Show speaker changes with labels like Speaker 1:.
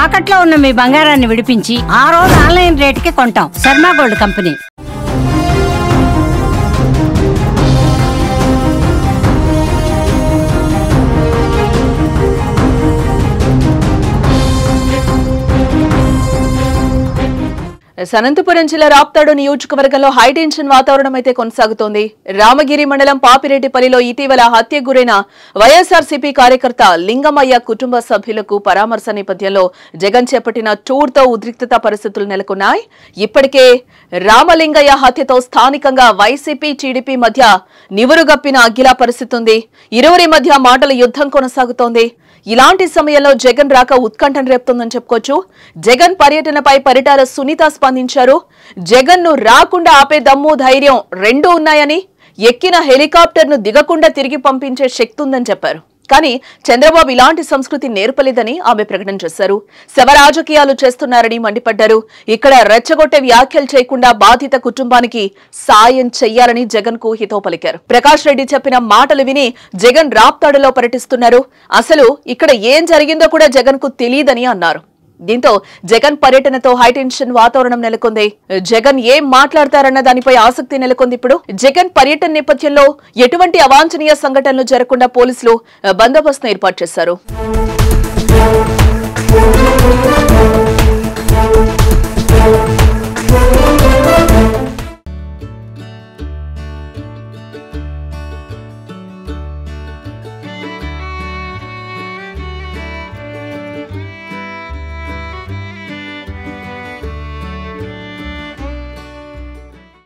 Speaker 1: తాకట్లో ఉన్న మీ బంగారాన్ని విడిపించి ఆ రోజు ఆన్లైన్ రేటుకి కొంటాం. Sharma gold company.
Speaker 2: అనంతపురం జిల్లా రాప్తాడు నియోజకవర్గంలో హైటెన్షన్ వాతావరణం అయితే కొనసాగుతోంది. రామగిరి మండలం పాపిరెడ్డిపల్లిలో ఇటీవల హత్యకు గురైన వైఎస్ఆర్సీపీ కార్యకర్త లింగమయ్య కుటుంబ సభ్యులకు పరామర్శ నేపథ్యంలో జగన్ చేపట్టిన టూర్తో ఉద్రిక్తత పరిస్థితులు నెలకొన్నాయి. ఇప్పటికే రామలింగయ్య హత్యతో స్థానికంగా వైసీపీ టీడీపీ మధ్య నివురుగప్పిన అగ్గిలా పరిస్థితి ఉంది. ఇరువురి మధ్య మాటల యుద్ధం కొనసాగుతోంది. ఇలాంటి సమయంలో జగన్ రాక ఉత్కంఠను రేపుతోందని చెప్పుకోవచ్చు. జగన్ పర్యటనపై పరిటాల సునీత స్పందించారు. జగన్ ను రాకుండా ఆపే దమ్ము ధైర్యం రెండూ ఉన్నాయని, ఎక్కిన హెలికాప్టర్ ను దిగకుండా తిరిగి పంపించే శక్తి ఉందని చెప్పారు. కానీ చంద్రబాబు ఇలాంటి సంస్కృతి నేర్పలేదని ఆమె ప్రకటన చేశారు. శవ రాజకీయాలు చేస్తున్నారని మండిపడ్డారు. ఇక్కడ రెచ్చగొట్టే వ్యాఖ్యలు చేయకుండా బాధిత కుటుంబానికి సాయం చెయ్యాలని జగన్ కు హితవు పలికారు. ప్రకాష్ రెడ్డి చెప్పిన మాటలు విని జగన్ రాప్తాడులో పర్యటిస్తున్నారు. అసలు ఇక్కడ ఏం జరిగిందో కూడా జగన్ కు తెలియదని అన్నారు. దీంతో జగన్ పర్యటనతో హైటెన్షన్ వాతావరణం నెలకొంది. జగన్ ఏం మాట్లాడతారన్న దానిపై ఆసక్తి నెలకొంది. ఇప్పుడు జగన్ పర్యటన నేపథ్యంలో ఎటువంటి అవాంఛనీయ సంఘటనలు జరగకుండా పోలీసులు బందోబస్తును ఏర్పాటు చేశారు.